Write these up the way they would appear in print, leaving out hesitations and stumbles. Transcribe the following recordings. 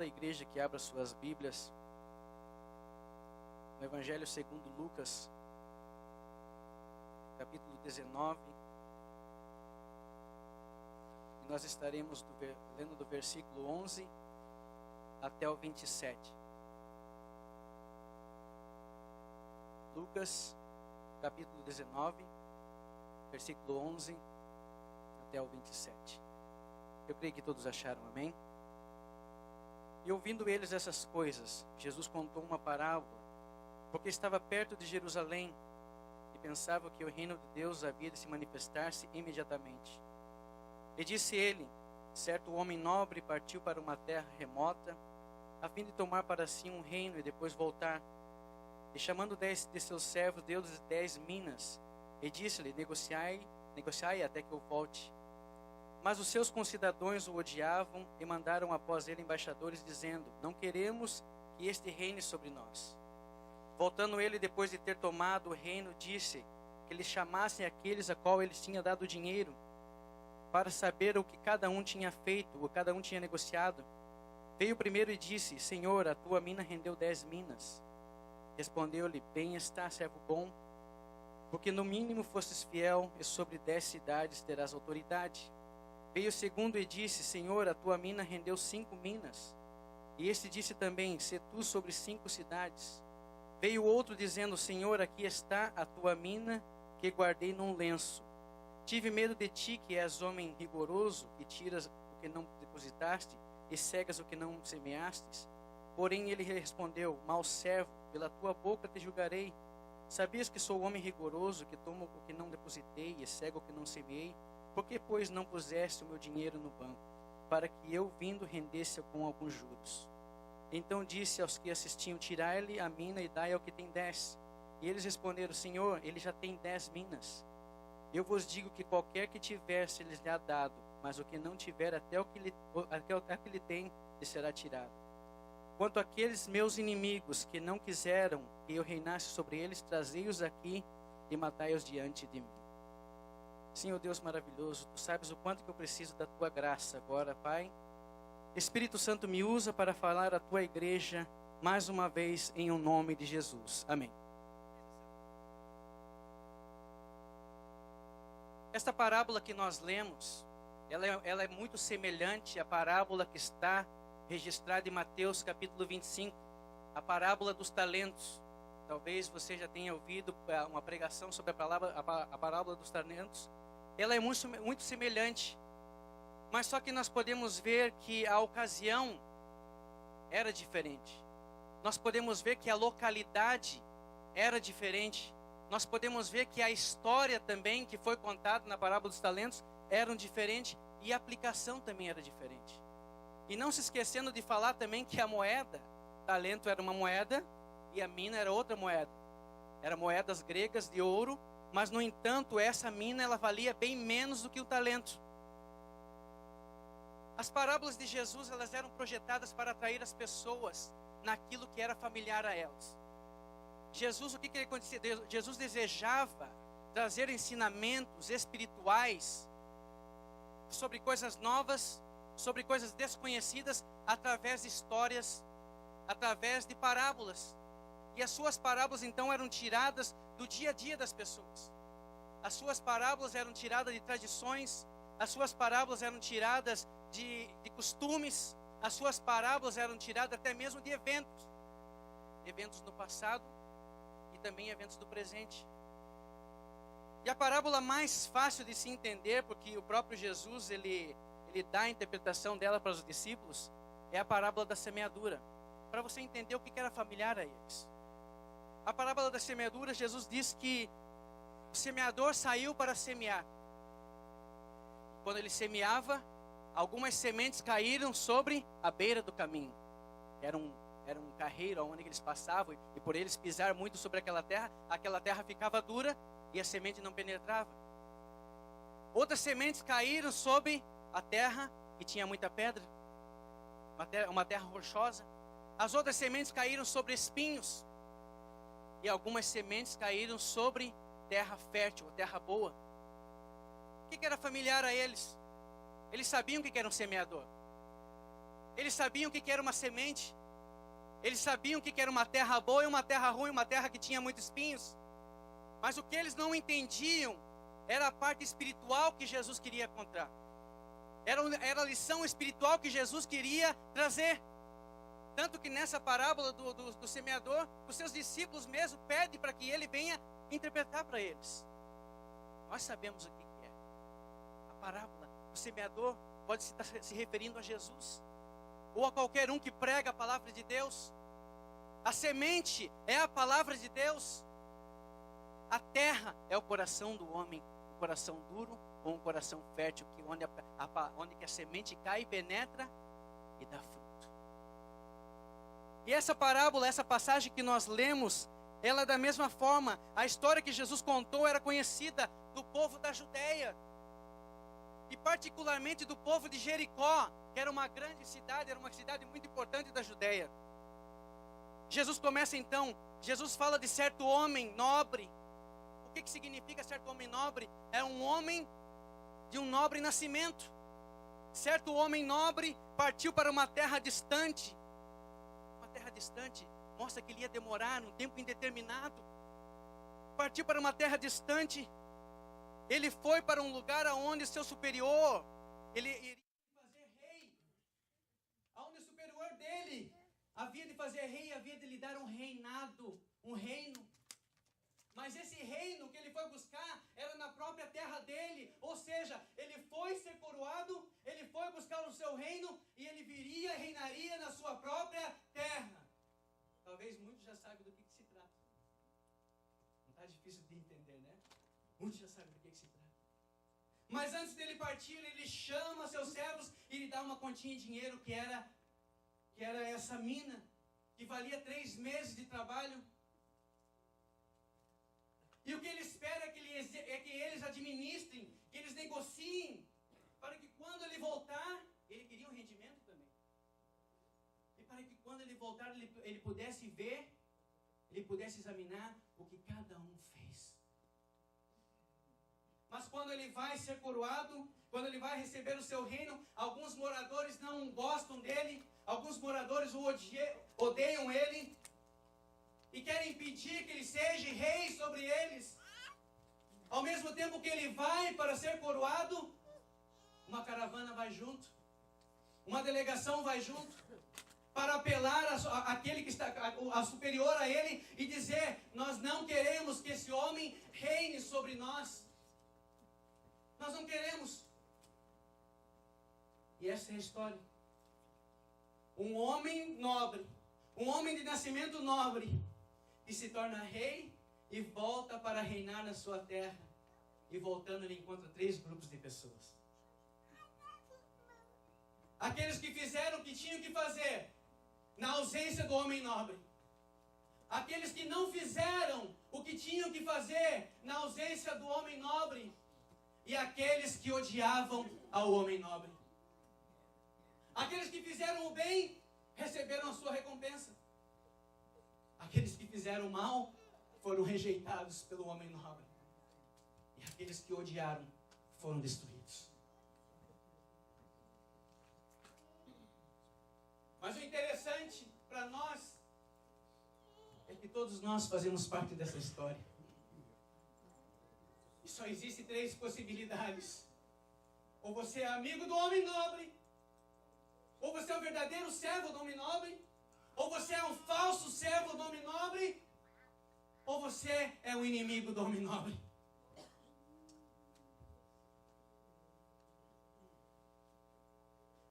toda a igreja que abra suas Bíblias no Evangelho segundo Lucas, capítulo 19. E nós estaremos lendo do versículo 11 até o 27. Lucas, capítulo 19, versículo 11 até o 27. Eu creio que todos acharam, amém? E ouvindo eles essas coisas, Jesus contou uma parábola, porque estava perto de Jerusalém e pensava que o reino de Deus havia de se manifestar-se imediatamente. E disse ele: certo homem nobre partiu para uma terra remota, a fim de tomar para si um reino e depois voltar. E chamando 10 de seus servos, deu-lhes 10 minas, e disse-lhe: negociai até que eu volte. Mas os seus concidadãos o odiavam e mandaram após ele embaixadores, dizendo: não queremos que este reine sobre nós. Voltando ele, depois de ter tomado o reino, disse que lhe chamassem aqueles a qual ele tinha dado dinheiro, para saber o que cada um tinha feito, o que cada um tinha negociado. Veio o primeiro e disse: Senhor, a tua mina rendeu 10 minas. Respondeu-lhe: bem está, servo bom, porque no mínimo fostes fiel, e sobre 10 cidades terás autoridade. Veio o segundo e disse: Senhor, a tua mina rendeu 5 minas. E este disse também: sê tu sobre 5 cidades. Veio o outro dizendo: Senhor, aqui está a tua mina, que guardei num lenço. Tive medo de ti, que és homem rigoroso, que tiras o que não depositaste, e cegas o que não semeastes. Porém ele respondeu: mau servo, pela tua boca te julgarei. Sabias que sou homem rigoroso, que tomo o que não depositei, e cego o que não semeei? Por que, pois, não puseste o meu dinheiro no banco, para que eu, vindo, rendesse com alguns juros? Então disse aos que assistiam: tirai-lhe a mina e dai ao que tem 10. E eles responderam: Senhor, ele já tem 10 minas. Eu vos digo que qualquer que tiver, se lhes lhe dado, mas o que não tiver, até o que lhe tem, lhe será tirado. Quanto àqueles meus inimigos que não quiseram que eu reinasse sobre eles, trazei-os aqui e matai-os diante de mim. Senhor Deus maravilhoso, Tu sabes o quanto que eu preciso da Tua graça agora, Pai. Espírito Santo, me usa para falar à Tua igreja mais uma vez em nome de Jesus. Amém. Esta parábola que nós lemos, ela é muito semelhante à parábola que está registrada em Mateus capítulo 25, a parábola dos talentos. Talvez você já tenha ouvido uma pregação sobre a parábola dos talentos. Ela é muito semelhante, mas só que nós podemos ver que a ocasião era diferente. Nós podemos ver que a localidade era diferente. Nós podemos ver que a história também que foi contada na parábola dos talentos era diferente, e a aplicação também era diferente. E não se esquecendo de falar também que a moeda, talento era uma moeda e a mina era outra moeda. Eram moedas gregas de ouro, mas no entanto essa mina ela valia bem menos do que o talento. As parábolas de Jesus, elas eram projetadas para atrair as pessoas naquilo que era familiar a elas. Jesus, o que ele acontecia? Jesus desejava trazer ensinamentos espirituais sobre coisas novas, sobre coisas desconhecidas, através de histórias, através de parábolas. E as suas parábolas então eram tiradas do dia a dia das pessoas. As suas parábolas eram tiradas de tradições, as suas parábolas eram tiradas de costumes, as suas parábolas eram tiradas até mesmo de eventos. Eventos do passado e também eventos do presente. E a parábola mais fácil de se entender, porque o próprio Jesus, ele dá a interpretação dela para os discípulos, é a parábola da semeadura. Para você entender o que era familiar a eles. A parábola da semeadura, Jesus diz que o semeador saiu para semear. Quando ele semeava, algumas sementes caíram sobre a beira do caminho. Era um carreiro onde eles passavam, e por eles pisar muito sobre aquela terra ficava dura e a semente não penetrava. Outras sementes caíram sobre a terra que tinha muita pedra, uma terra rochosa. As outras sementes caíram sobre espinhos, e algumas sementes caíram sobre terra fértil, terra boa. O que era familiar a eles? Eles sabiam o que era um semeador. Eles sabiam o que era uma semente. Eles sabiam o que era uma terra boa e uma terra ruim, uma terra que tinha muitos espinhos. Mas o que eles não entendiam era a parte espiritual que Jesus queria contar. Era a lição espiritual que Jesus queria trazer. Tanto que nessa parábola do semeador, os seus discípulos mesmo pedem para que ele venha interpretar para eles. Nós sabemos o que é. A parábola do semeador pode estar se referindo a Jesus, ou a qualquer um que prega a palavra de Deus. A semente é a palavra de Deus. A terra é o coração do homem, um coração duro ou um coração fértil, onde que a semente cai e penetra e dá fruto. E essa parábola, essa passagem que nós lemos, ela da mesma forma, a história que Jesus contou era conhecida do povo da Judeia, e particularmente do povo de Jericó, que era uma grande cidade, era uma cidade muito importante da Judeia. Jesus começa então, Jesus fala de certo homem nobre. O que significa certo homem nobre? É um homem de um nobre nascimento. Certo homem nobre partiu para uma terra distante. Uma terra distante mostra que ele ia demorar um tempo indeterminado. Partiu para uma terra distante. Ele foi para um lugar onde seu superior, ele iria fazer rei. Onde o superior dele havia de fazer rei, havia de lhe dar um reinado, um reino. Mas esse reino que ele foi buscar era na própria terra dele. Ou seja, ele foi ser coroado, ele foi buscar o seu reino e ele viria e reinaria na sua própria terra. Talvez muitos já saibam do que se trata. Não está difícil de entender, né? Muitos já sabem do que se trata. Mas antes dele partir, ele chama seus servos e lhe dá uma quantia de dinheiro que era essa mina, que valia 3 meses de trabalho. E o que ele espera é que eles administrem, que eles negociem, para que quando ele voltar, ele queria um rendimento também. E para que quando ele voltar, ele pudesse ver, ele pudesse examinar o que cada um fez. Mas quando ele vai ser coroado, quando ele vai receber o seu reino, alguns moradores não gostam dele, alguns moradores odeiam ele, e querem impedir que ele seja rei sobre eles. Ao mesmo tempo que ele vai para ser coroado, uma caravana vai junto, uma delegação vai junto, para apelar àquele que está a superior a ele e dizer: nós não queremos que esse homem reine sobre nós. Nós não queremos. E essa é a história. Um homem nobre, um homem de nascimento nobre, que se torna rei e volta para reinar na sua terra. E voltando, ele encontra 3 grupos de pessoas. Aqueles que fizeram o que tinham que fazer na ausência do homem nobre. Aqueles que não fizeram o que tinham que fazer na ausência do homem nobre. E aqueles que odiavam ao homem nobre. Aqueles que fizeram o bem receberam a sua recompensa. Aqueles que fizeram o mal foram rejeitados pelo homem nobre. E aqueles que odiaram foram destruídos. Mas o interessante para nós é que todos nós fazemos parte dessa história. E só existem 3 possibilidades. Ou você é amigo do homem nobre, ou você é um verdadeiro servo do homem nobre, ou você é um falso servo do homem nobre, ou você é um inimigo do homem nobre.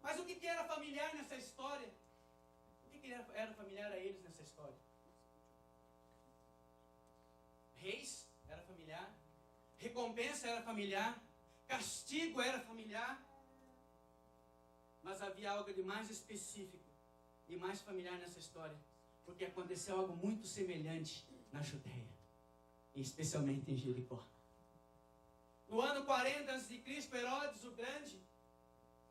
Mas o que era familiar nessa história? O que era familiar a eles nessa história? Reis era familiar, recompensa era familiar, castigo era familiar, mas havia algo de mais específico e mais familiar nessa história, porque aconteceu algo muito semelhante na Judeia, e especialmente em Jericó. No ano 40 a.C., Herodes o Grande,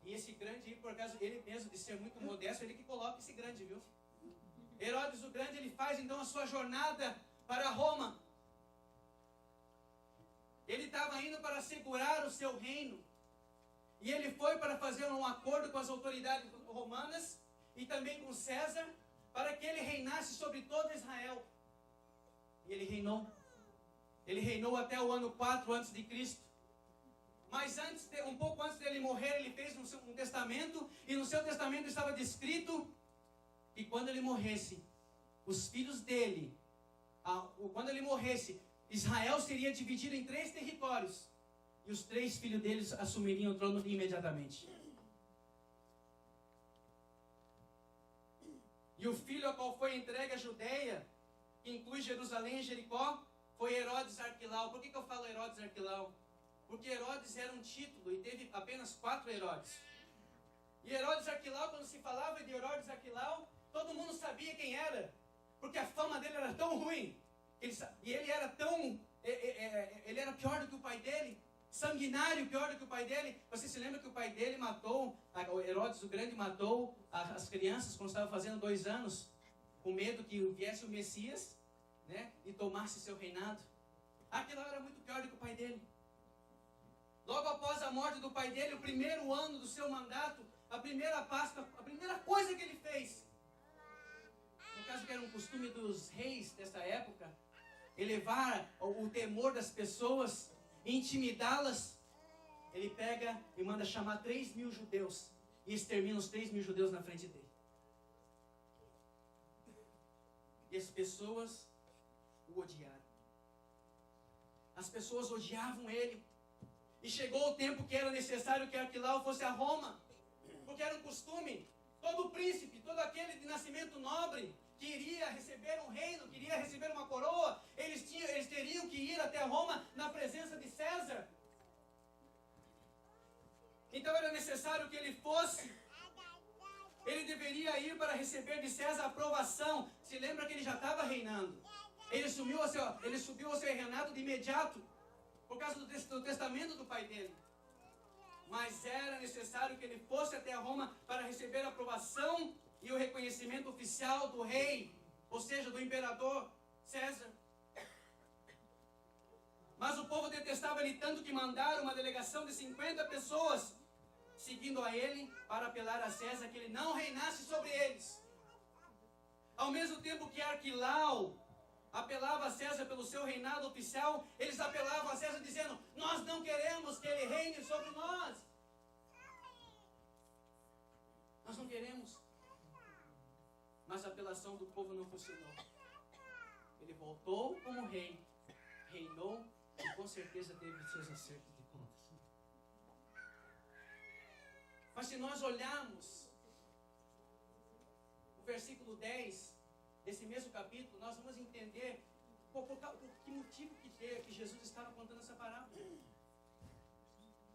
e esse grande, por causa ele mesmo de ser muito modesto, ele que coloca esse grande, viu? Herodes o Grande, ele faz então a sua jornada para Roma. Ele estava indo para assegurar o seu reino. E ele foi para fazer um acordo com as autoridades romanas e também com César, para que ele reinasse sobre todo Israel. E ele reinou. Ele reinou até o ano 4 antes de Cristo. Mas um pouco antes dele morrer, ele fez um testamento, e no seu testamento estava descrito que quando ele morresse, os filhos dele, quando ele morresse, Israel seria dividido em 3 territórios, e os 3 filhos deles assumiriam o trono imediatamente. E o filho a qual foi entregue à Judeia, que inclui Jerusalém e Jericó, foi Herodes Arquilau. Por que eu falo Herodes Arquilau? Porque Herodes era um título e teve apenas 4 Herodes. E Herodes Arquilau, quando se falava de Herodes Arquilau, todo mundo sabia quem era, porque a fama dele era tão ruim. Ele era tão... ele era pior do que o pai dele, sanguinário, pior do que o pai dele. Você se lembra que o pai dele matou, Herodes o Grande matou as crianças quando estavam fazendo 2 anos, com medo que viesse o Messias, né, e tomasse seu reinado. Arquilau era muito pior do que o pai dele. Logo após a morte do pai dele, o primeiro ano do seu mandato, a primeira Páscoa, a primeira coisa que ele fez, no caso que era um costume dos reis dessa época, elevar o temor das pessoas, intimidá-las, ele pega e manda chamar 3.000 judeus e extermina os 3.000 judeus na frente dele. E as pessoas o odiaram. As pessoas odiavam ele. E chegou o tempo que era necessário que Arquilau fosse a Roma, porque era um costume. Todo príncipe, todo aquele de nascimento nobre, que iria receber um reino, que iria receber uma coroa, eles teriam que ir até Roma na presença de César. Então era necessário que ele fosse. Ele deveria ir para receber de César a aprovação. Se lembra que ele já estava reinando. Ele subiu ao seu reinado de imediato, por causa do testamento do pai dele. Mas era necessário que ele fosse até Roma para receber a aprovação e o reconhecimento oficial do rei, ou seja, do imperador César. Mas o povo detestava ele tanto que mandaram uma delegação de 50 pessoas, seguindo a ele para apelar a César que ele não reinasse sobre eles. Ao mesmo tempo que Arquilau apelava a César pelo seu reinado oficial, eles apelavam a César dizendo: nós não queremos que ele reine sobre nós. Nós não queremos. Mas a apelação do povo não funcionou. Ele voltou como rei, reinou e com certeza teve seus acertos de contas. Mas se nós olharmos o versículo 10 desse mesmo capítulo, nós vamos entender por que motivo que Jesus estava contando essa parábola.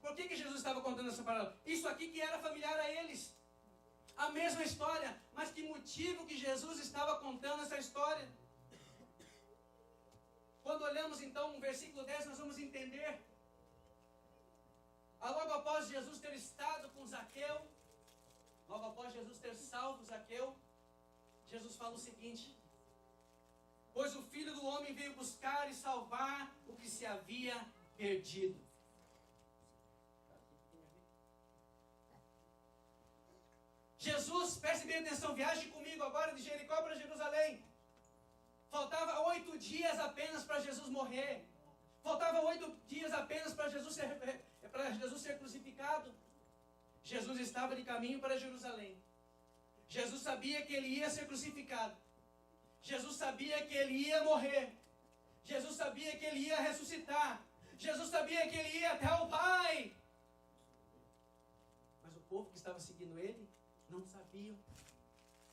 Por que Jesus estava contando essa parábola? Isso aqui que era familiar a eles. A mesma história, mas que motivo que Jesus estava contando essa história? Quando olhamos então o versículo 10, nós vamos entender. Logo após Jesus ter estado com Zaqueu, logo após Jesus ter salvo Zaqueu, Jesus fala o seguinte: pois o Filho do Homem veio buscar e salvar o que se havia perdido. Jesus, preste bem atenção, viaje comigo agora de Jericó para Jerusalém. Faltava 8 dias apenas para Jesus morrer. Faltava 8 dias apenas para Jesus ser crucificado. Jesus estava de caminho para Jerusalém. Jesus sabia que ele ia ser crucificado. Jesus sabia que ele ia morrer. Jesus sabia que ele ia ressuscitar. Jesus sabia que ele ia até o Pai. Mas o povo que estava seguindo ele não sabiam,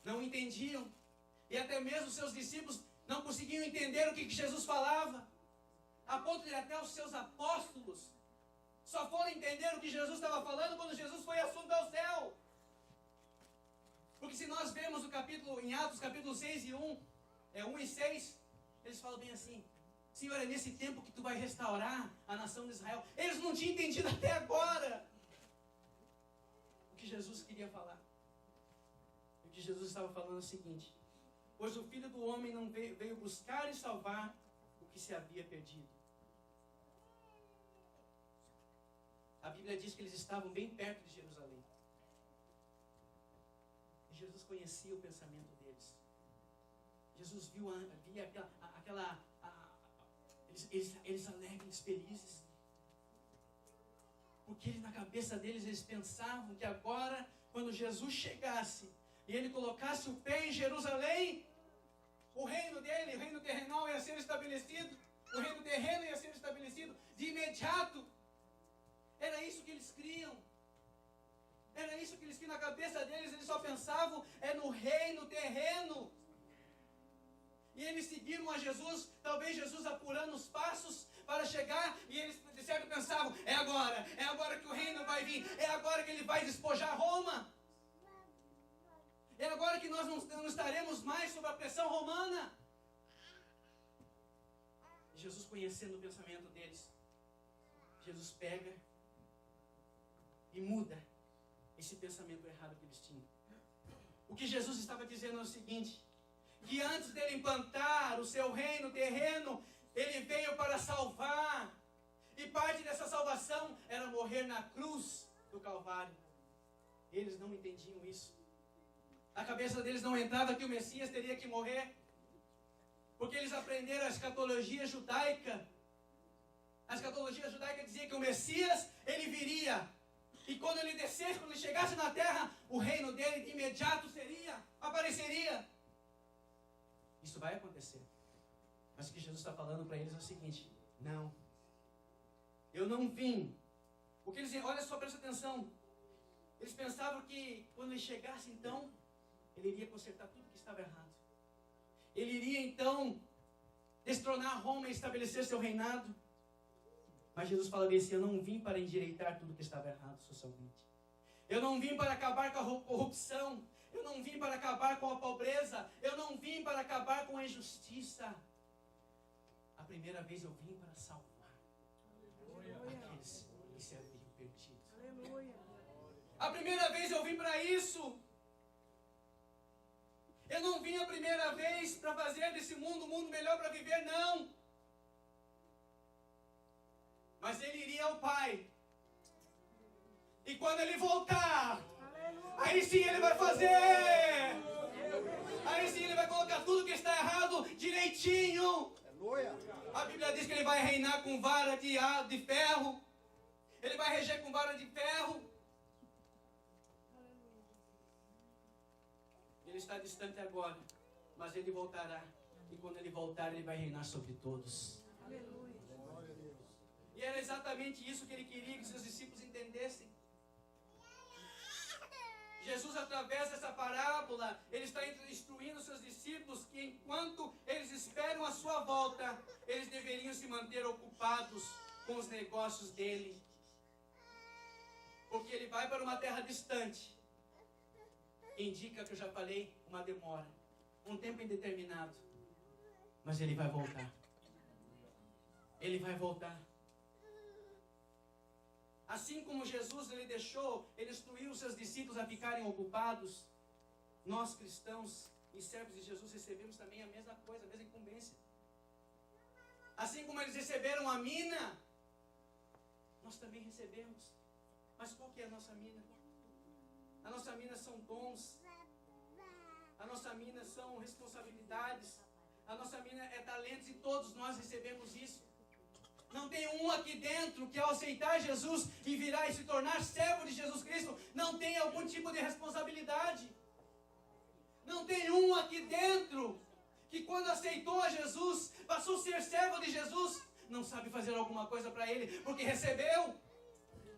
não entendiam. E até mesmo seus discípulos não conseguiam entender o que Jesus falava. A ponto de até os seus apóstolos só foram entender o que Jesus estava falando quando Jesus foi assunto ao céu. Porque se nós vemos em Atos capítulo 6 e 1 e 6, eles falam bem assim: Senhor, é nesse tempo que tu vai restaurar a nação de Israel. Eles não tinham entendido até agora o que Jesus queria falar. O que Jesus estava falando é o seguinte: pois o Filho do Homem não veio buscar e salvar o que se havia perdido. A Bíblia diz que eles estavam bem perto de Jerusalém. Jesus conhecia o pensamento deles. Jesus via eles alegres, felizes. Porque na cabeça deles, eles pensavam que agora, quando Jesus chegasse e ele colocasse o pé em Jerusalém, o reino dele, o reino terrenal ia ser estabelecido, o reino terreno ia ser estabelecido de imediato. Era isso que eles criam. Era isso que eles criam na cabeça deles. Eles só pensavam no reino terreno. E eles seguiram a Jesus, talvez Jesus apurando os passos para chegar, e eles de certo pensavam, é agora que o reino vai vir, é agora que ele vai despojar Roma. É agora que nós não estaremos mais sob a pressão romana. Jesus, conhecendo o pensamento deles, Jesus pega e muda esse pensamento errado que eles tinham. O que Jesus estava dizendo é o seguinte, que antes dele implantar o seu reino terreno, ele veio para salvar, e parte dessa salvação era morrer na cruz do Calvário. Eles não entendiam isso. Na cabeça deles não entrava que o Messias teria que morrer, porque eles aprenderam a escatologia judaica. A escatologia judaica dizia que o Messias, ele viria, e quando ele descesse, quando ele chegasse na terra, o reino dele de imediato apareceria. Isso vai acontecer. Mas o que Jesus está falando para eles é o seguinte, não, eu não vim. O que eles, olha só, presta atenção. Eles pensavam que quando ele chegasse então, ele iria consertar tudo que estava errado. Ele iria então destronar Roma e estabelecer seu reinado. Mas Jesus fala bem assim, eu não vim para endireitar tudo que estava errado socialmente. Eu não vim para acabar com a corrupção. Eu não vim para acabar com a pobreza. Eu não vim para acabar com a injustiça. A primeira vez eu vim para salvar aqueles que se haviam perdido. A primeira vez eu vim para isso. Eu não vim a primeira vez para fazer desse mundo um mundo melhor para viver, não. Mas ele iria ao Pai. E quando ele voltar, aí sim ele vai fazer. Aí sim ele vai colocar tudo que está errado direitinho. A Bíblia diz que ele vai reinar com vara de ferro. Ele vai reger com vara de ferro. Ele está distante agora, mas ele voltará. E quando ele voltar, ele vai reinar sobre todos. Aleluia. E era exatamente isso que ele queria que seus discípulos entendessem. Jesus, através dessa parábola, ele está instruindo seus discípulos que enquanto eles esperam a sua volta, eles deveriam se manter ocupados com os negócios dele. Porque ele vai para uma terra distante. Indica, que eu já falei, uma demora, um tempo indeterminado. Mas ele vai voltar. Ele vai voltar. Assim como Jesus, ele instruiu os seus discípulos a ficarem ocupados, nós cristãos e servos de Jesus recebemos também a mesma coisa, a mesma incumbência. Assim como eles receberam a mina, nós também recebemos. Mas qual que é a nossa mina? A nossa mina são dons. A nossa mina são responsabilidades. A nossa mina é talentos e todos nós recebemos isso. Não tem um aqui dentro que ao aceitar Jesus e virar e se tornar servo de Jesus Cristo, não tem algum tipo de responsabilidade. Não tem um aqui dentro que quando aceitou a Jesus, passou a ser servo de Jesus, não sabe fazer alguma coisa para Ele, porque recebeu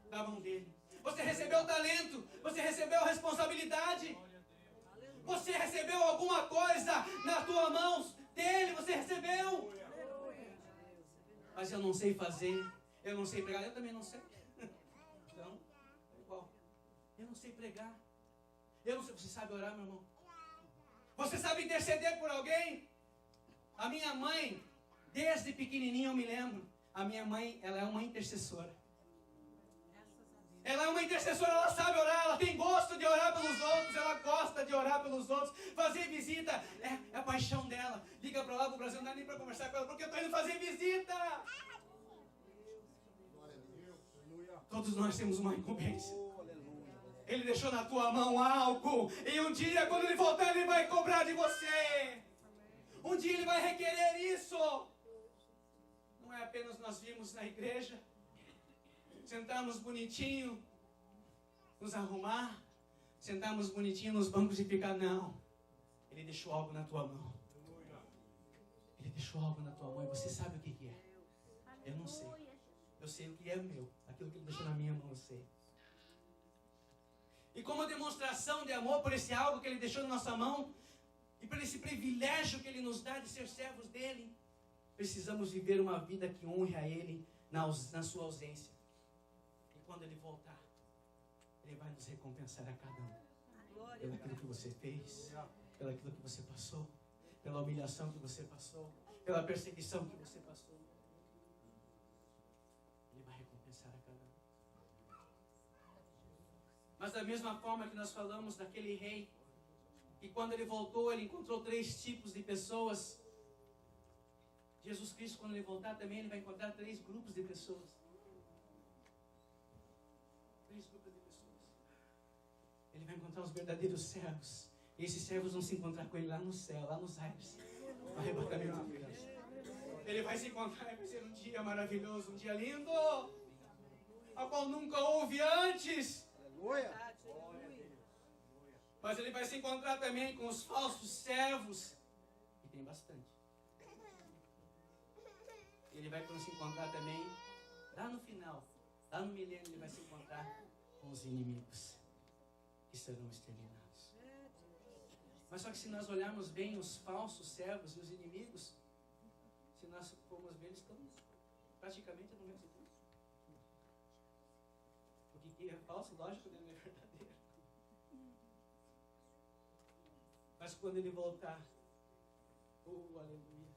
da mão dele. Você recebeu o talento, você recebeu a responsabilidade, você recebeu alguma coisa nas tuas mãos dele, você recebeu. Mas eu não sei fazer, eu não sei pregar, eu também não sei. Então, igual. Eu não sei pregar. Eu não sei, você sabe orar, meu irmão? Você sabe interceder por alguém? A minha mãe, desde pequenininha eu me lembro, a minha mãe, ela é uma intercessora. Ela é uma intercessora, ela sabe orar, ela tem gosto de orar pelos outros, ela gosta de orar pelos outros, fazer visita, é a paixão dela. Liga para lá para o Brasil, não dá nem para conversar com ela, porque eu estou indo fazer visita. Todos nós temos uma incumbência. Ele deixou na tua mão algo. E um dia, quando ele voltar, ele vai cobrar de você. Um dia ele vai requerer isso. Não é apenas nós vimos na igreja, sentarmos bonitinho, nos arrumar, sentarmos bonitinho nos bancos e ficar, não. Ele deixou algo na tua mão. Ele deixou algo na tua mão e você sabe o que é. Eu não sei. Eu sei o que é meu. Aquilo que ele deixou na minha mão, eu sei. E como demonstração de amor por esse algo que ele deixou na nossa mão, e por esse privilégio que ele nos dá de ser servos dele, precisamos viver uma vida que honre a ele na sua ausência. E quando ele voltar, ele vai nos recompensar a cada um. Pelo aquilo que você fez, pelo aquilo que você passou, pela humilhação que você passou, pela perseguição que você passou. Ele vai recompensar a cada um. Mas da mesma forma que nós falamos daquele rei, que quando ele voltou, ele encontrou 3 tipos de pessoas. Jesus Cristo, quando ele voltar também, ele vai encontrar 3 grupos de pessoas. 3 grupos de pessoas. Ele vai encontrar os verdadeiros servos. E esses servos vão se encontrar com ele lá no céu, lá nos aires. No arrebatamento de Deus. Ele vai se encontrar e vai ser um dia maravilhoso, um dia lindo, ao qual nunca houve antes. Aleluia. Mas ele vai se encontrar também com os falsos servos, e tem bastante. Ele vai se encontrar também, lá no final, lá no milênio, ele vai se encontrar com os inimigos, que serão exterminados. Mas só que se nós olharmos bem os falsos servos e os inimigos, se nós formos ver, eles estão praticamente no mesmo tempo. O que é falso, lógico, ele não é verdadeiro. Mas quando ele voltar, aleluia.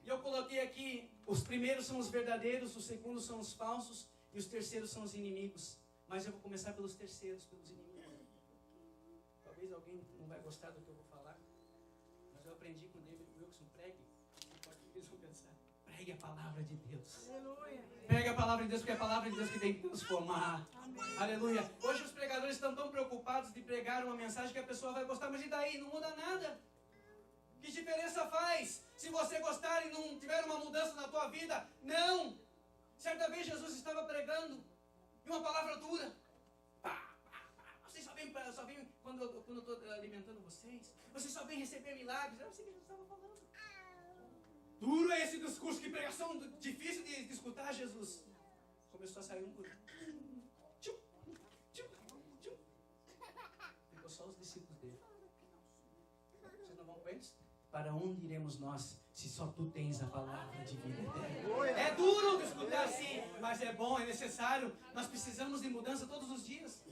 E eu coloquei aqui, os primeiros são os verdadeiros, os segundos são os falsos e os terceiros são os inimigos. Mas eu vou começar pelos terceiros, pelos inimigos. Talvez alguém não vai gostar do que eu vou falar, mas eu aprendi com o David Wilson, pregue. Eles vão pensar, pregue a palavra de Deus. Aleluia. Pregue a palavra de Deus, porque é a palavra de Deus que tem que transformar. Amém. Aleluia. Hoje os pregadores estão tão preocupados de pregar uma mensagem que a pessoa vai gostar, mas e daí? Não muda nada. Que diferença faz se você gostar e não tiver uma mudança na tua vida? Não! Certa vez Jesus estava pregando e uma palavra dura. Vocês só vêm quando eu estou alimentando vocês. Vocês só vêm receber milagres. Era assim que Jesus estava falando. Duro é esse discurso, que pregação difícil de escutar, Jesus. Começou a sair um por um. Ficou só os discípulos dele. Vocês não vão com eles? Para onde iremos nós, se só tu tens a palavra de vida eterna? É duro de escutar assim, mas é bom, é necessário. Nós precisamos de mudança todos os dias.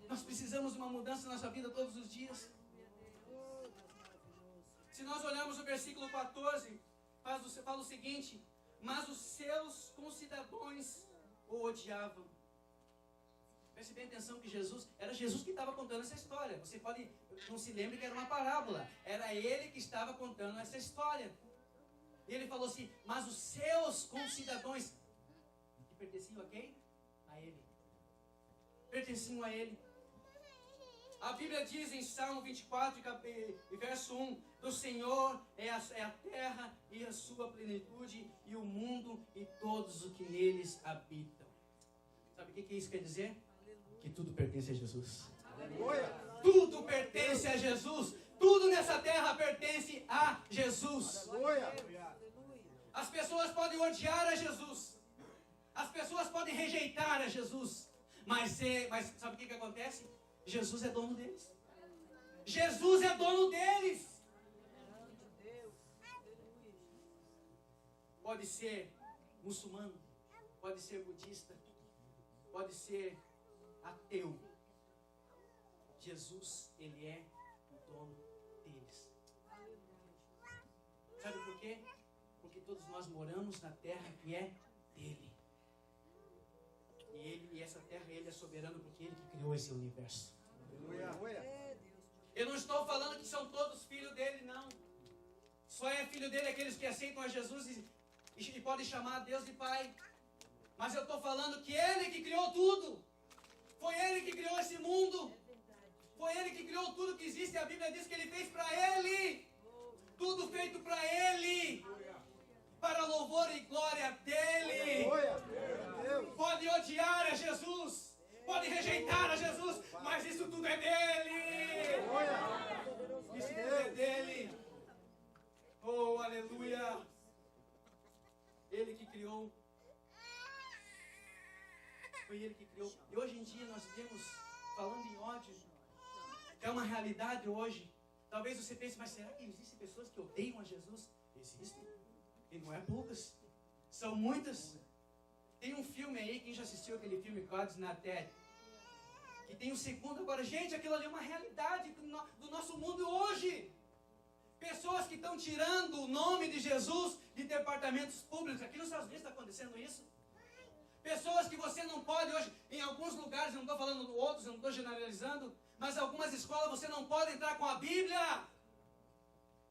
Nós precisamos de uma mudança na nossa vida todos os dias. Se nós olharmos o versículo 14, fala o seguinte: mas os seus concidadãos o odiavam. Preste bem atenção que era Jesus que estava contando essa história. Você não se lembre que era uma parábola. Era ele que estava contando essa história. E ele falou assim, mas os seus concidadãos, que pertenciam a quem? A ele. Pertenciam a ele. A Bíblia diz em Salmo 24, verso 1, do Senhor é a terra e a sua plenitude, e o mundo e todos os que neles habitam. Sabe o que isso quer dizer? Que tudo pertence a Jesus. Aleluia. Tudo pertence a Jesus. Tudo nessa terra pertence a Jesus. Aleluia. As pessoas podem odiar a Jesus. As pessoas podem rejeitar a Jesus. Mas sabe o que acontece? Jesus é dono deles. Jesus é dono deles. Pode ser muçulmano, pode ser budista, pode ser ateu. Jesus, ele é o dono deles. Sabe por quê? Porque todos nós moramos na terra que é dele. E essa terra, ele é soberano porque ele que criou esse universo. Aleluia. Eu não estou falando que são todos filhos dele, não. Só é filho dele aqueles que aceitam a Jesus e podem chamar a Deus de Pai. Mas eu estou falando que ele que criou tudo. Foi Ele que criou esse mundo. Foi Ele que criou tudo que existe. A Bíblia diz que Ele fez para Ele. Tudo feito para Ele. Para louvor e glória dEle. Pode odiar a Jesus. Pode rejeitar a Jesus. Mas isso tudo é dEle. Isso tudo é dEle. Oh, aleluia. Ele que criou. Foi Ele que criou. E hoje em dia nós vemos, falando em ódio, é uma realidade hoje. Talvez você pense, mas será que existem pessoas que odeiam a Jesus? Existem. E não é poucas. São muitas. Tem um filme aí, quem já assistiu aquele filme God's Not Dead? Que tem um segundo agora. Gente, aquilo ali é uma realidade do nosso mundo hoje. Pessoas que estão tirando o nome de Jesus de departamentos públicos. Aqui nos Estados Unidos está acontecendo isso. Pessoas que você não pode hoje, em alguns lugares, eu não estou falando outros, eu não estou generalizando, mas algumas escolas você não pode entrar com a Bíblia.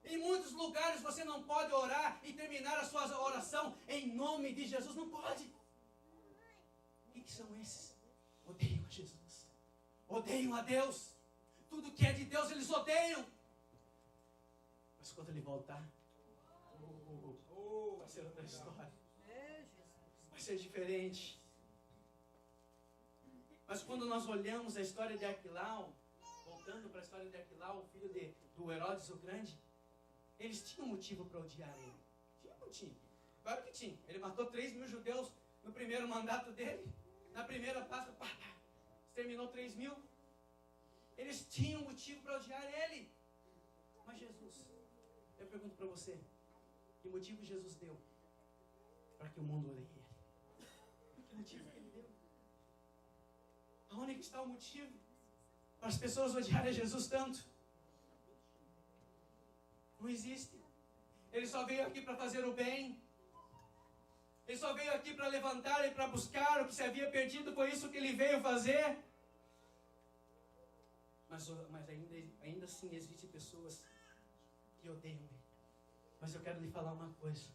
Em muitos lugares você não pode orar e terminar a sua oração em nome de Jesus. Não pode. O que são esses? Odeiam a Jesus. Odeiam a Deus. Tudo que é de Deus eles odeiam. Mas quando Ele voltar, vai ser outra história. Vai ser diferente. Mas quando nós olhamos a história de Arquilau, voltando para a história de Arquilau, o filho do Herodes o Grande, eles tinham motivo para odiar ele. Tinha ou não tinha? Claro que tinha. Ele matou 3.000 judeus no primeiro mandato dele. Na primeira Páscoa, exterminou 3.000. Eles tinham motivo para odiar ele. Mas Jesus, eu pergunto para você, que motivo Jesus deu para que o mundo odeie ele? Que motivo que ele deu? Aonde que está o motivo para as pessoas odiarem Jesus tanto? Não existe. Ele só veio aqui para fazer o bem. Ele só veio aqui para levantar e para buscar o que se havia perdido. Foi isso que ele veio fazer. Mas ainda assim existem pessoas que odeiam ele. Mas eu quero lhe falar uma coisa.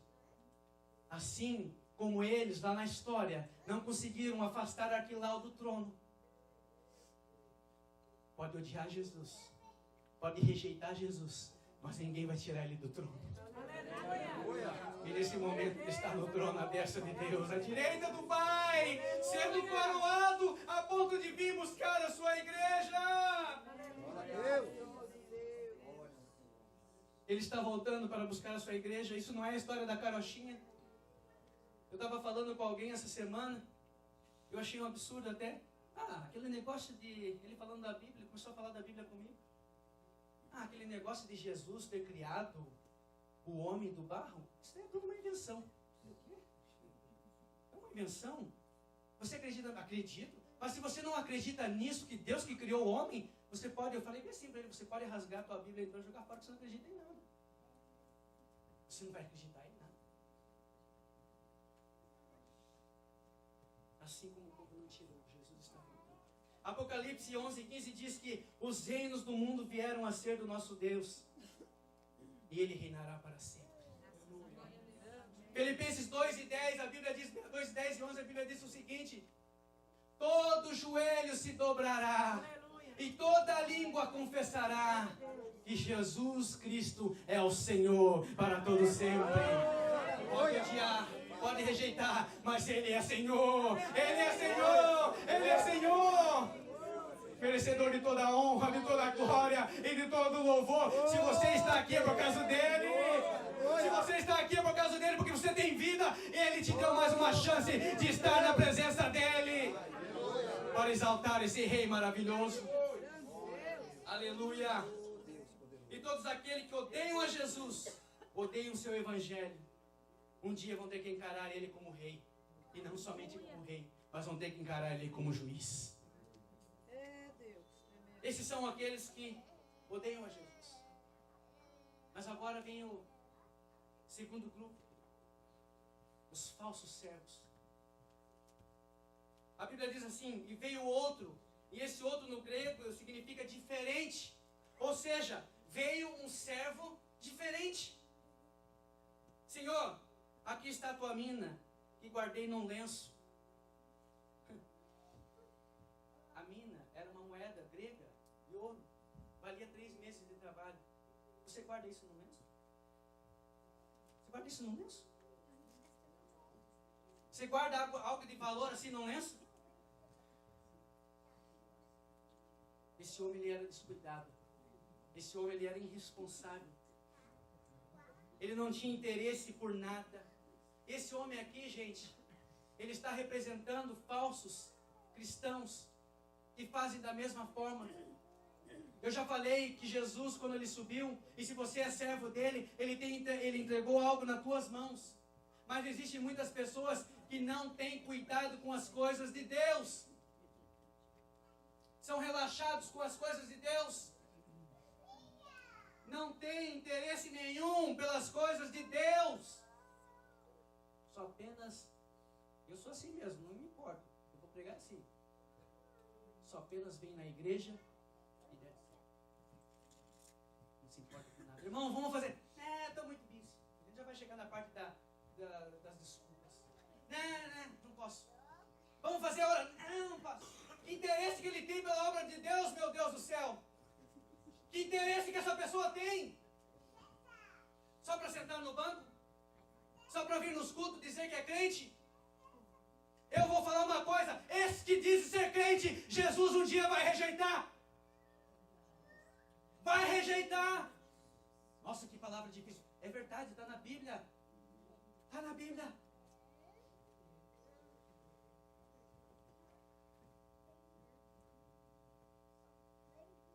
Assim como eles lá na história não conseguiram afastar Arquilau do trono, pode odiar Jesus, pode rejeitar Jesus, mas ninguém vai tirar ele do trono. E nesse momento ele está no trono, à destra de Deus, à direita do Pai, sendo coroado a ponto de vir buscar a sua igreja. Ele está voltando para buscar a sua igreja. Isso não é a história da carochinha. Eu estava falando com alguém essa semana, eu achei um absurdo até. Aquele negócio de... Ele falando da Bíblia, começou a falar da Bíblia comigo. Aquele negócio de Jesus ter criado o homem do barro, isso é tudo uma invenção. O quê? É uma invenção? Você acredita? Acredito. Mas se você não acredita nisso, que Deus que criou o homem, você pode, eu falei bem assim para ele, você pode rasgar a tua Bíblia e jogar fora, que você não acredita em nada. Você não vai acreditar em nada. Assim como o povo não tirou, Jesus está voltando. Apocalipse 11:15 diz que os reinos do mundo vieram a ser do nosso Deus. E Ele reinará para sempre. Filipenses 2:10, a Bíblia diz, 2:10 e 11, a Bíblia diz o seguinte: todo joelho se dobrará, e toda língua confessará que Jesus Cristo é o Senhor para todo sempre. Pode odiar, pode rejeitar, mas Ele é Senhor, Ele é Senhor, Ele é Senhor. Merecedor de toda a honra, de toda a glória e de todo o louvor. Se você está aqui é por causa dEle. Se você está aqui é por causa dEle, porque você tem vida, Ele te deu mais uma chance de estar na presença dEle, para exaltar esse Rei maravilhoso. Aleluia. E todos aqueles que odeiam a Jesus, odeiam o seu Evangelho, um dia vão ter que encarar Ele como Rei. E não somente como Rei, mas vão ter que encarar Ele como juiz. Esses são aqueles que odeiam a Jesus. Mas agora vem o segundo grupo, os falsos servos. A Bíblia diz assim: e veio outro, e esse outro no grego significa diferente. Ou seja, veio um servo diferente. Senhor, aqui está a tua mina, que guardei num lenço. A Você guarda isso no lenço? Você guarda isso no lenço? Você guarda algo de valor assim no lenço? Esse homem ele era descuidado. Esse homem ele era irresponsável. Ele não tinha interesse por nada. Esse homem aqui, gente, ele está representando falsos cristãos que fazem da mesma forma. Eu já falei que Jesus, quando ele subiu, e se você é servo dele, ele entregou algo nas tuas mãos. Mas existem muitas pessoas que não têm cuidado com as coisas de Deus. São relaxados com as coisas de Deus. Não têm interesse nenhum pelas coisas de Deus. Só apenas, eu sou assim mesmo, não me importo. Eu vou pregar assim. Só apenas vem na igreja e desce. Não se importa com nada. Irmão, vamos fazer. Estou muito busy. A gente já vai chegar na parte das desculpas. Não posso. Vamos fazer a hora. Não posso. Que interesse que ele tem pela obra de Deus, meu Deus do céu. Que interesse que essa pessoa tem? Só para sentar no banco? Só para vir nos cultos dizer que é crente? Eu vou falar uma coisa. Esse que diz ser crente, Jesus um dia vai rejeitar. Vai rejeitar. Nossa, que palavra difícil. É verdade, está na Bíblia. Está na Bíblia.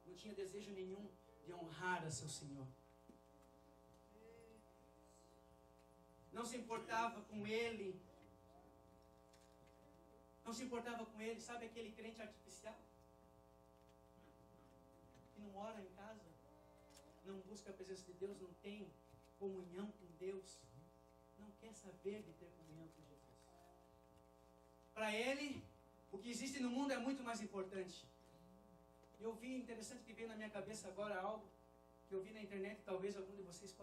Não tinha desejo nenhum de honrar a seu Senhor. Não se importava com ele. Não se importava com ele. Sabe aquele crente artificial? Que não ora em casa, não busca a presença de Deus, não tem comunhão com Deus, não quer saber de ter comunhão com Jesus. Para ele, o que existe no mundo é muito mais importante. Eu vi, interessante que veio na minha cabeça agora algo que eu vi na internet, talvez algum de vocês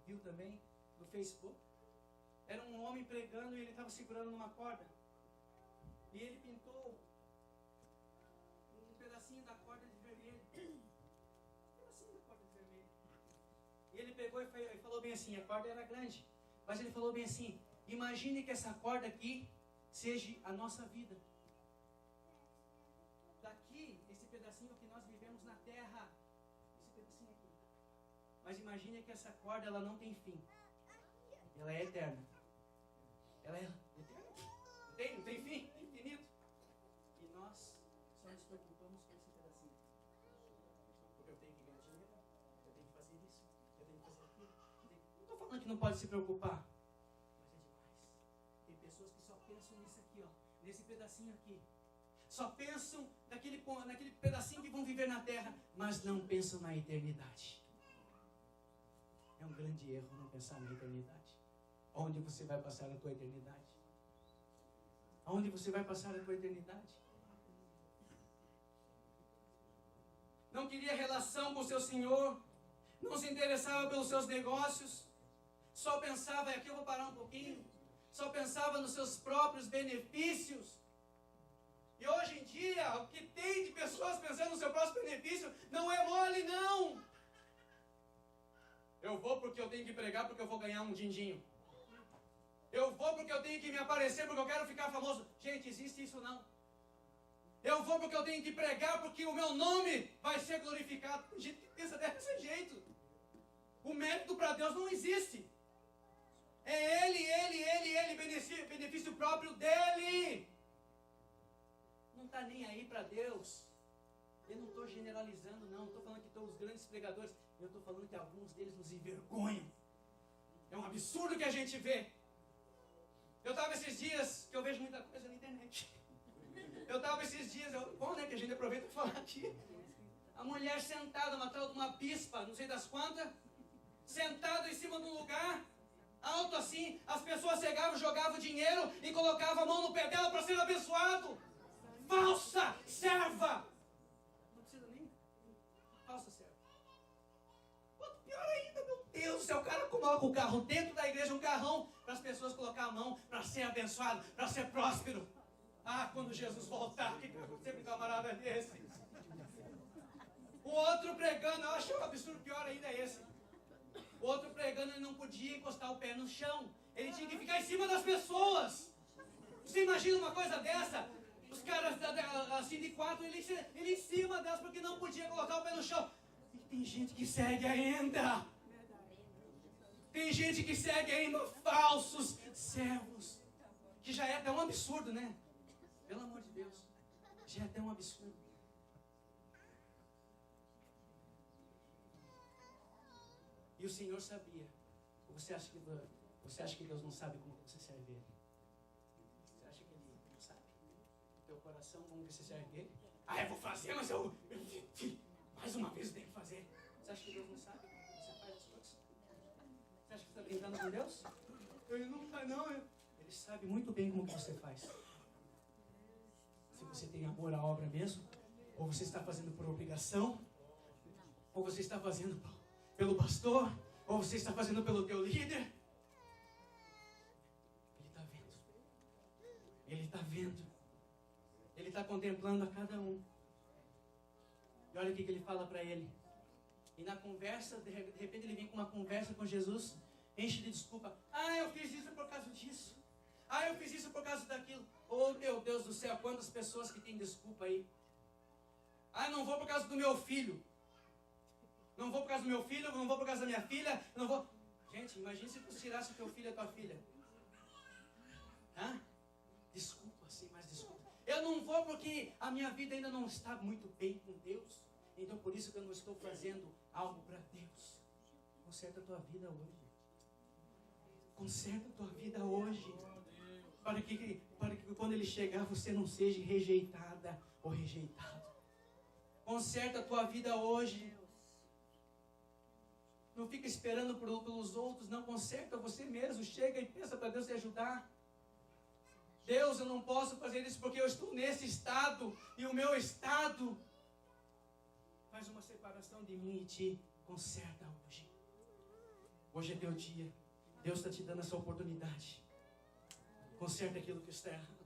viu também, no Facebook. Era um homem pregando e ele estava segurando numa corda. E ele pintou um pedacinho da corda de vermelho. Um pedacinho da corda de vermelho. E ele pegou e falou bem assim, a corda era grande. Mas ele falou bem assim, imagine que essa corda aqui seja a nossa vida. Daqui, esse pedacinho que nós vivemos na terra, esse pedacinho aqui. Mas imagine que essa corda, ela não tem fim. Ela é eterna. Ela é eterna. Não tem fim, infinito. E nós só nos preocupamos com esse pedacinho. Porque eu tenho que ganhar dinheiro, eu tenho que fazer isso, eu tenho que fazer aquilo. Não estou falando que não pode se preocupar, mas é demais. Tem pessoas que só pensam nisso aqui, ó, nesse pedacinho aqui. Só pensam naquele pedacinho que vão viver na terra, mas não pensam na eternidade. É um grande erro não pensar na eternidade. Onde você vai passar a tua eternidade? Aonde você vai passar a tua eternidade? Não queria relação com o seu Senhor, não se interessava pelos seus negócios, só pensava, aqui eu vou parar um pouquinho, só pensava nos seus próprios benefícios. E hoje em dia, o que tem de pessoas pensando no seu próprio benefício não é mole, não. Eu vou porque eu tenho que pregar, porque eu vou ganhar um din-dinho. Eu vou porque eu tenho que me aparecer, porque eu quero ficar famoso. Gente, existe isso não. Eu vou porque eu tenho que pregar, porque o meu nome vai ser glorificado. Gente que pensa desse jeito. O mérito para Deus não existe. É ele, benefício próprio dele. Não está nem aí para Deus. Eu não estou generalizando, não estou falando que todos os grandes pregadores, eu estou falando que alguns deles nos envergonham. É um absurdo que a gente vê. Eu estava esses dias, que eu vejo muita coisa na internet. Eu estava esses dias, bom, né, que a gente aproveita para falar aqui. A mulher sentada, uma tal de uma bispa, não sei das quantas, sentada em cima de um lugar, alto assim, as pessoas chegavam, jogavam dinheiro e colocavam a mão no pé dela para ser abençoado. Falsa serva! Não precisa nem. Falsa serva. Pior ainda, meu Deus do céu, o cara coloca o carro dentro da igreja, um carrão, para as pessoas colocar a mão, para ser abençoado, para ser próspero. Ah, quando Jesus voltar, o que vai acontecer com um camarada desse? O outro pregando, eu acho um absurdo, pior ainda é esse. O outro pregando, ele não podia encostar o pé no chão. Ele tinha que ficar em cima das pessoas. Você imagina uma coisa dessa? Os caras assim de quatro, ele em cima delas porque não podia colocar o pé no chão. E tem gente que segue ainda. Tem gente que segue ainda falsos servos. Que já é até um absurdo, né? Pelo amor de Deus. Já é até um absurdo. E o Senhor sabia. Você acha que Deus não sabe como você serve Ele? Você acha que Ele não sabe? O teu coração, como você serve Ele? Eu vou fazer, mas mais uma vez eu tenho que fazer. Você acha que Deus não sabe como você faz as coisas? Você acha que você está brincando com Deus? Ele não faz, não. Ele sabe muito bem como que você faz. Se você tem amor à obra mesmo, ou você está fazendo por obrigação, ou você está fazendo pelo pastor, ou você está fazendo pelo teu líder. Ele está vendo. Ele está vendo. Ele está contemplando a cada um. E olha o que ele fala para ele. E na conversa, de repente ele vem com uma conversa com Jesus, enche de desculpa. Eu fiz isso por causa disso. Eu fiz isso por causa daquilo. Oh, meu Deus do céu, quantas pessoas que têm desculpa aí. Não vou por causa do meu filho. Não vou por causa do meu filho, não vou por causa da minha filha, não vou... Gente, imagine se tu tirasse o teu filho e a tua filha. Desculpa, sim, mas desculpa. Eu não vou porque a minha vida ainda não está muito bem com Deus. Então por isso que eu não estou fazendo algo para Deus. Conserta a tua vida hoje. Conserta a tua vida hoje. Para que quando Ele chegar você não seja rejeitada ou rejeitado. Conserta a tua vida hoje. Não fica esperando pelos outros, não, conserta você mesmo. Chega e pensa para Deus te ajudar. Deus, eu não posso fazer isso porque eu estou nesse estado. E o meu estado faz uma separação de mim e ti. Conserta hoje. Hoje é teu dia. Deus está te dando essa oportunidade. Conserta aquilo que está errado.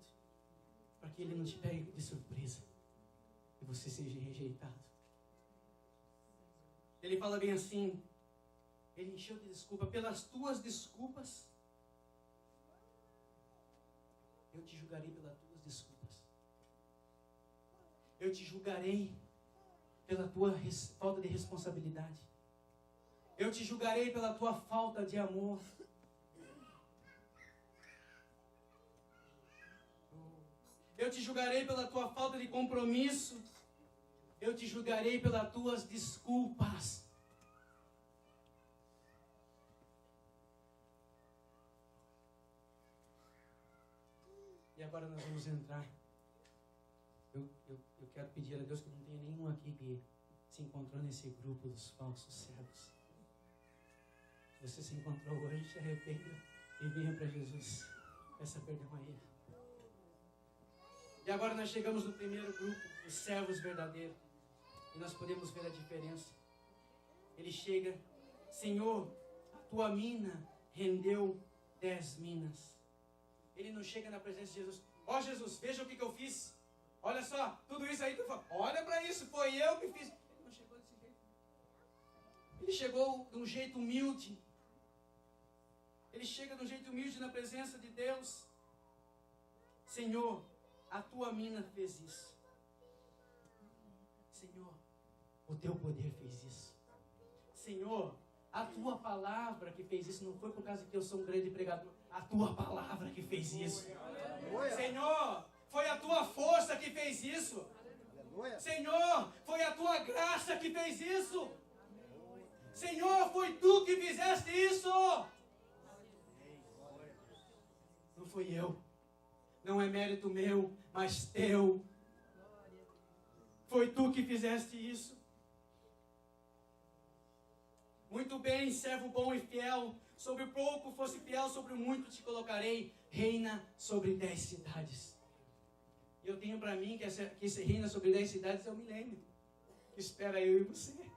Para que Ele não te pegue de surpresa. E você seja rejeitado. Ele fala bem assim. Ele encheu de desculpa. Pelas tuas desculpas, eu te julgarei pelas tuas desculpas. Eu te julgarei pela tua falta de responsabilidade. Eu te julgarei pela tua falta de amor. Eu te julgarei pela tua falta de compromisso. Eu te julgarei pelas tuas desculpas. E agora nós vamos entrar. Eu quero pedir a Deus que não tenha nenhum aqui que se encontrou nesse grupo dos falsos servos. Se você se encontrou hoje, se arrependa e venha para Jesus. Peça perdão a Ele. E agora nós chegamos no primeiro grupo, os servos verdadeiros. E nós podemos ver a diferença. Ele chega, Senhor, a tua mina rendeu 10 minas. Ele não chega na presença de Jesus. Jesus, veja o que eu fiz. Olha só, tudo isso aí. Olha para isso, foi eu que fiz. Ele não chegou desse jeito. Ele chegou de um jeito humilde. Ele chega de um jeito humilde na presença de Deus. Senhor, a tua mina fez isso. Senhor, o teu poder fez isso. Senhor, a tua palavra que fez isso. Não foi por causa que eu sou um grande pregador. A tua palavra que fez isso. Senhor, foi a tua força que fez isso. Senhor, foi a tua graça que fez isso. Senhor, foi tu que fizeste isso. Não fui eu. Não é mérito meu, mas teu. Foi tu que fizeste isso. Muito bem, servo bom e fiel. Sobre o pouco fosse fiel, sobre o muito te colocarei. Reina sobre 10 cidades. E eu tenho para mim que esse reina sobre 10 cidades é o milênio. Que espera eu e você.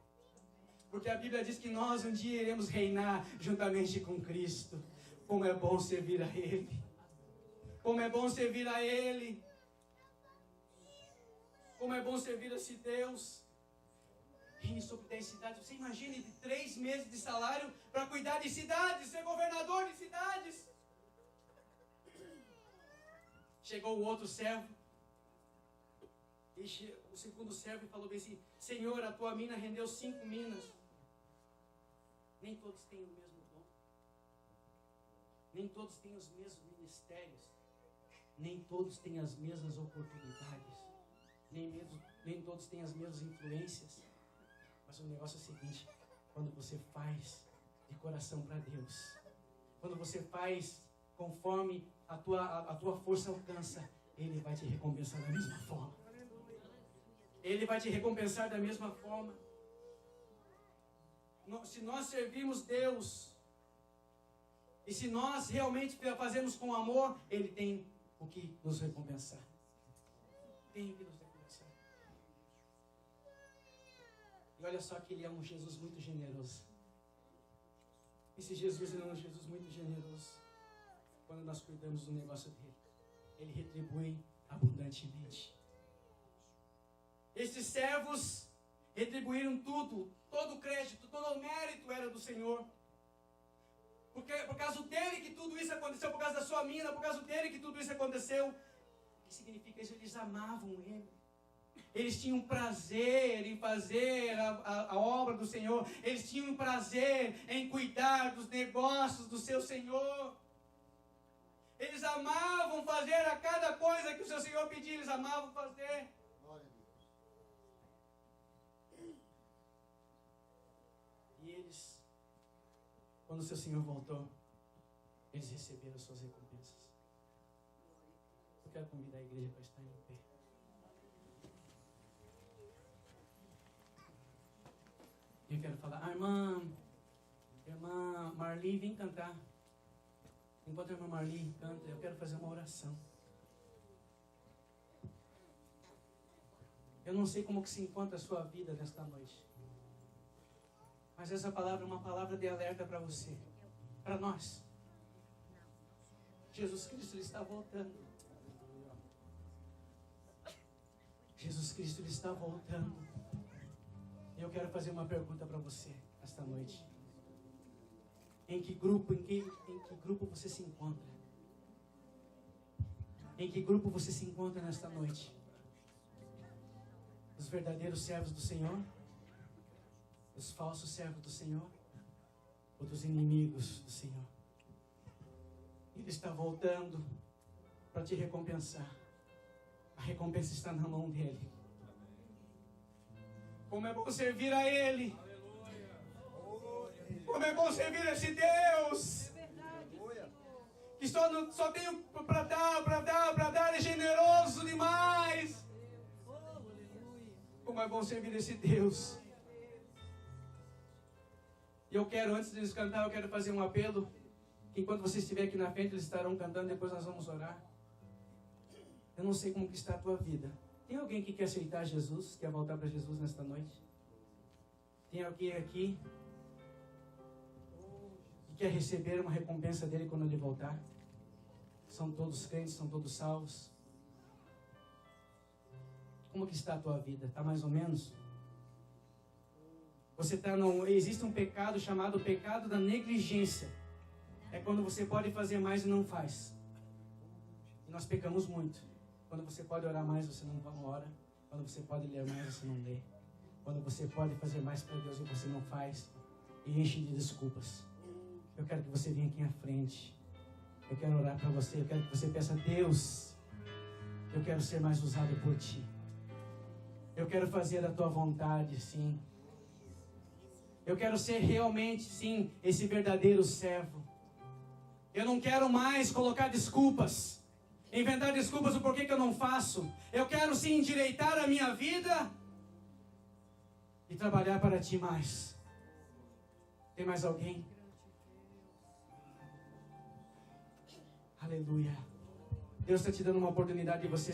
Porque a Bíblia diz que nós um dia iremos reinar juntamente com Cristo. Como é bom servir a Ele. Como é bom servir a Ele. Como é bom servir a esse Deus. reine sobre 10 cidades. Você imagina de 3 meses de salário para cuidar de cidades, ser governador de cidades. Chegou o outro servo, o segundo servo falou bem assim: Senhor, a tua mina rendeu 5 minas. Nem todos têm o mesmo dom. Nem todos têm os mesmos ministérios. Nem todos têm as mesmas oportunidades. Nem todos têm as mesmas influências. Mas o negócio é o seguinte: quando você faz de coração para Deus, quando você faz conforme a tua força alcança, Ele vai te recompensar da mesma forma. Ele vai te recompensar da mesma forma. Se nós servirmos Deus, e se nós realmente fazemos com amor, Ele tem o que nos recompensar. Tem o que nos recompensar. E olha só que Ele é um Jesus muito generoso. Esse Jesus é um Jesus muito generoso. Quando nós cuidamos do negócio dele, Ele retribui abundantemente. Esses servos retribuíram tudo, todo o crédito, todo o mérito era do Senhor. Porque por causa dele que tudo isso aconteceu, por causa da sua mina, por causa dele que tudo isso aconteceu. O que significa isso? Eles amavam Ele. Eles tinham prazer em fazer a obra do Senhor. Eles tinham prazer em cuidar dos negócios do seu Senhor. Eles amavam fazer a cada coisa que o seu Senhor pedia, eles amavam fazer. Glória a Deus. E eles, quando o seu Senhor voltou, eles receberam as suas recompensas. Eu quero convidar a igreja para estar em pé. E eu quero falar: irmã Marli, vem cantar. Enquanto a irmã Marli canta, eu quero fazer uma oração. Eu não sei como que se encontra a sua vida nesta noite. Mas essa palavra é uma palavra de alerta para você, para nós. Jesus Cristo, Ele está voltando. Jesus Cristo, Ele está voltando. E eu quero fazer uma pergunta para você esta noite. Em que grupo você se encontra? Em que grupo você se encontra nesta noite? Os verdadeiros servos do Senhor? Os falsos servos do Senhor? Ou dos inimigos do Senhor? Ele está voltando para te recompensar. A recompensa está na mão dEle. Como é bom servir a Ele. Como é bom servir a esse Deus. Que só tem para dar, é generoso demais. Como é bom servir esse Deus. E eu quero, antes de eles cantar, eu quero fazer um apelo. Que enquanto você estiver aqui na frente, eles estarão cantando, depois nós vamos orar. Eu não sei como que está a tua vida. Tem alguém que quer aceitar Jesus, quer voltar para Jesus nesta noite? Tem alguém aqui que quer receber uma recompensa dele quando ele voltar? São todos crentes, são todos salvos? Como que está a tua vida? Está mais ou menos? Existe um pecado chamado pecado da negligência. É quando você pode fazer mais e não faz. E nós pecamos muito. Quando você pode orar mais, você não ora. Quando você pode ler mais, você não lê. Quando você pode fazer mais para Deus e você não faz. E enche de desculpas. Eu quero que você venha aqui à frente. Eu quero orar para você. Eu quero que você peça: Deus, eu quero ser mais usado por Ti. Eu quero fazer a Tua vontade, sim. Eu quero ser realmente, sim, esse verdadeiro servo. Eu não quero mais colocar desculpas. Inventar desculpas do porquê que eu não faço. Eu quero sim endireitar a minha vida e trabalhar para Ti mais. Tem mais alguém? Aleluia. Deus está te dando uma oportunidade de você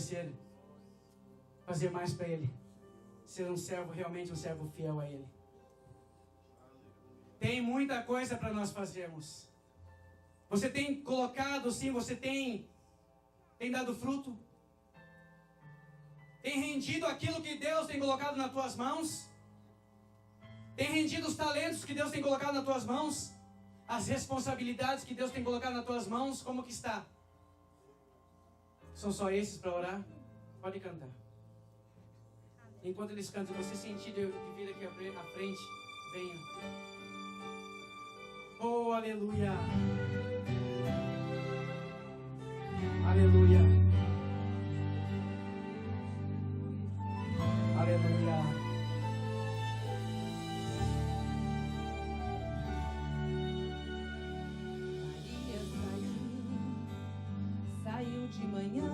fazer mais para Ele. Ser um servo, realmente um servo fiel a Ele. Tem muita coisa para nós fazermos. Você tem colocado, sim, você tem dado fruto? Tem rendido aquilo que Deus tem colocado nas tuas mãos? Tem rendido os talentos que Deus tem colocado nas tuas mãos? As responsabilidades que Deus tem colocado nas tuas mãos, como que está? São só esses para orar? Pode cantar. Enquanto eles cantam, você sentir de vir aqui à frente, venha. Oh, aleluia. Aleluia. Aleluia. Saiu de manhã,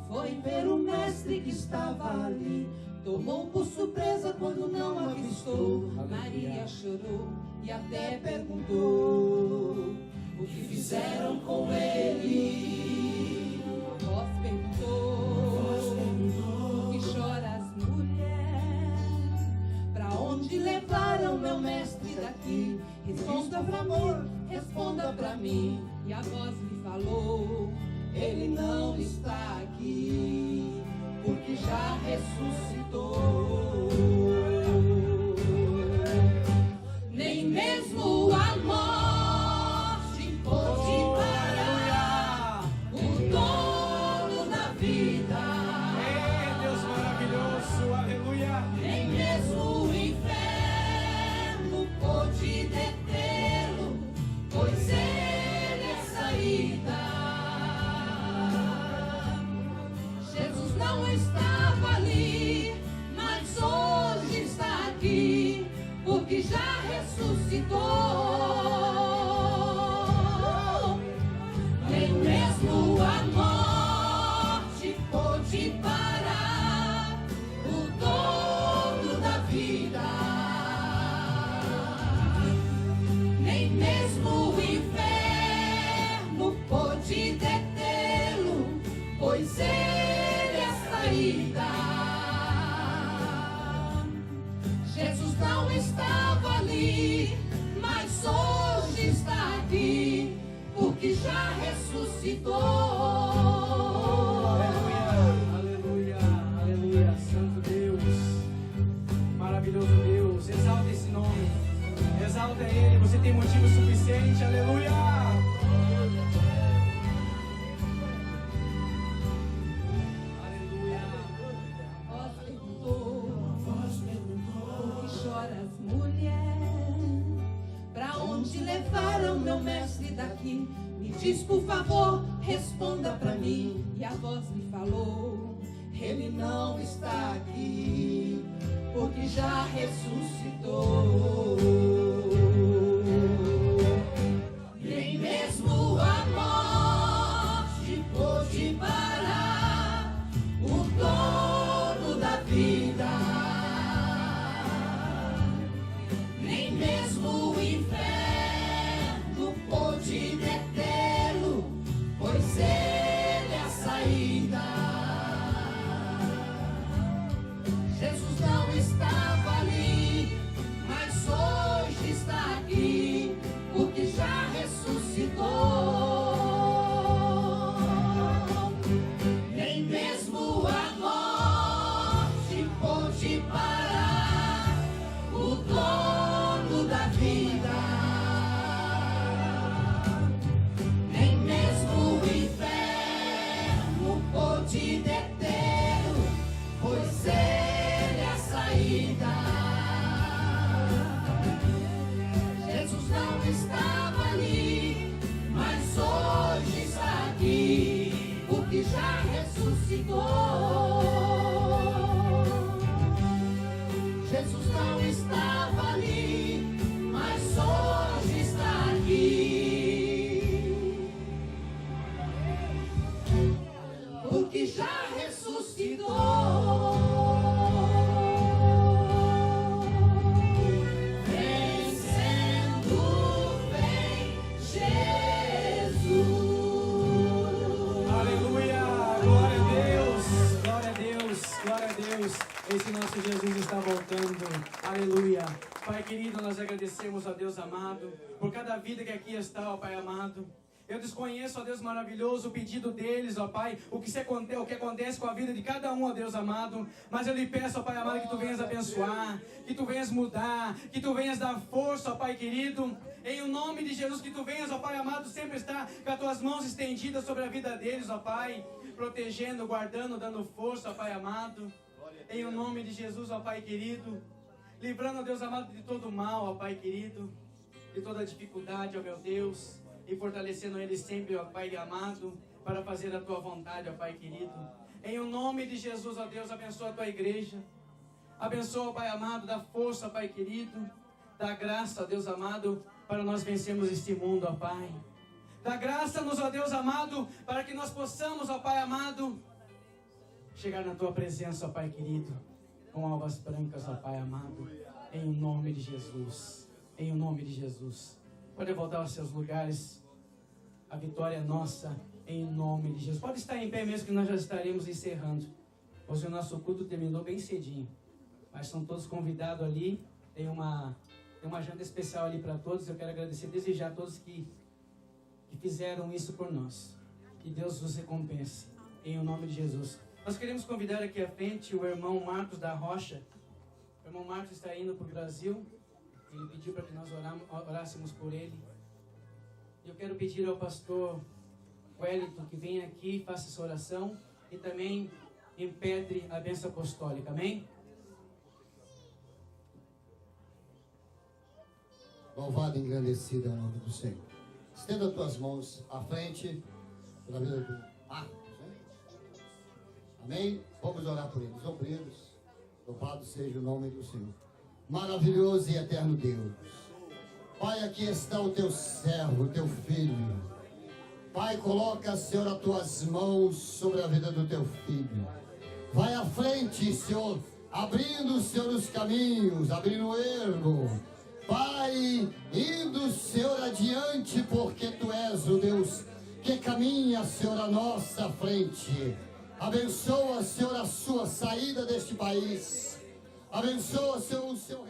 foi ver o mestre que estava ali. Tomou por surpresa quando não avistou. Maria chorou e até perguntou o que fizeram com ele. A voz perguntou, por que choras, mulher? Pra onde levaram meu mestre daqui? Responda pra mim, responda pra mim. E a voz lhe falou, ele não está aqui, porque já ressuscitou. Nem mesmo a morte pôde parar o dono da vida. É Deus maravilhoso, aleluia. Nem mesmo o inferno pôde detê-lo, pois ele é saída. Jesus não estava ali, mas hoje está aqui, porque já ressuscitou. Nem mesmo a morte pôde parar o dono da vida. Nem mesmo o inferno pôde detê-lo, pois ele é saída. Jesus não estava ali, mas hoje está aqui, porque já ressuscitou. Aleluia, aleluia, Santo Deus, maravilhoso Deus, exalta esse nome, exalta Ele, você tem motivo suficiente, aleluia. Aleluia. Voz perguntou, por que choras, mulher? Pra onde levaram meu mestre daqui? Me diz, por favor, responda pra mim. E a voz lhe falou, ele não está aqui, porque já ressuscitou. Nem mesmo a morte pôde parar o dono da vida. Nem mesmo o inferno pôde detê-lo, pois ele é a saída. Jesus não estava ali, mas hoje está aqui, porque já ressuscitou. Nem mesmo a morte pôde parar o dono da vida. Nem mesmo o inferno pôde detê-lo, pois ele é a saída. Jesus não estava ali, mas hoje está aqui, porque já ressuscitou. Jesus não estava ali, mas hoje está aqui, porque já ressuscitou. Vencendo, vem Jesus. Aleluia, glória a Deus, glória a Deus, glória a Deus. Esse nosso Jesus está voltando, aleluia. Pai querido, nós agradecemos a Deus amado, por cada vida que aqui está, ó Pai amado. Eu desconheço, ó Deus maravilhoso, o pedido deles, ó Pai, o que acontece com a vida de cada um, ó Deus amado. Mas eu lhe peço, ó Pai amado, que Tu venhas abençoar, que Tu venhas mudar, que Tu venhas dar força, ó Pai querido. Em o nome de Jesus, que Tu venhas, ó Pai amado, sempre estar com as Tuas mãos estendidas sobre a vida deles, ó Pai, protegendo, guardando, dando força, ó Pai amado. Em o nome de Jesus, ó Pai querido, livrando, ó Deus amado, de todo mal, ó Pai querido, de toda dificuldade, ó meu Deus, e fortalecendo eles sempre, ó Pai amado, para fazer a Tua vontade, ó Pai querido. Em o nome de Jesus, ó Deus, abençoa a Tua igreja. Abençoa, ó Pai amado, dá força, ó Pai querido. Dá graça, ó Deus amado, para nós vencermos este mundo, ó Pai. Dá graça-nos, ó Deus amado, para que nós possamos, ó Pai amado, chegar na Tua presença, ó Pai querido, com alvas brancas, ó Pai amado. Em o nome de Jesus. Em o nome de Jesus. Pode voltar aos seus lugares. A vitória é nossa, em nome de Jesus. Pode estar em pé mesmo, que nós já estaremos encerrando. Hoje o nosso culto terminou bem cedinho. Mas são todos convidados ali. Tem uma agenda especial ali para todos. Eu quero agradecer, desejar a todos que fizeram isso por nós. Que Deus os recompense, em o nome de Jesus. Nós queremos convidar aqui à frente o irmão Marcos da Rocha. O irmão Marcos está indo para o Brasil. Ele pediu para que nós orássemos por ele. Eu quero pedir ao pastor Wellington que venha aqui e faça essa oração. E também impetre a bênção apostólica. Amém? Louvado e engrandecido é o nome do Senhor. Estenda as tuas mãos à frente pela vida do Marcos. Né? Amém? Vamos orar por eles. Obreiros, louvado seja o nome do Senhor. Maravilhoso e eterno Deus. Pai, aqui está o Teu servo, o Teu filho. Pai, coloca, Senhor, as Tuas mãos sobre a vida do Teu filho. Vai à frente, Senhor, abrindo, Senhor, os caminhos, abrindo o ermo. Pai, indo, Senhor, adiante, porque Tu és o Deus que caminha, Senhor, à nossa frente. Abençoa, Senhor, a sua saída deste país. Abençoa, Senhor, o seu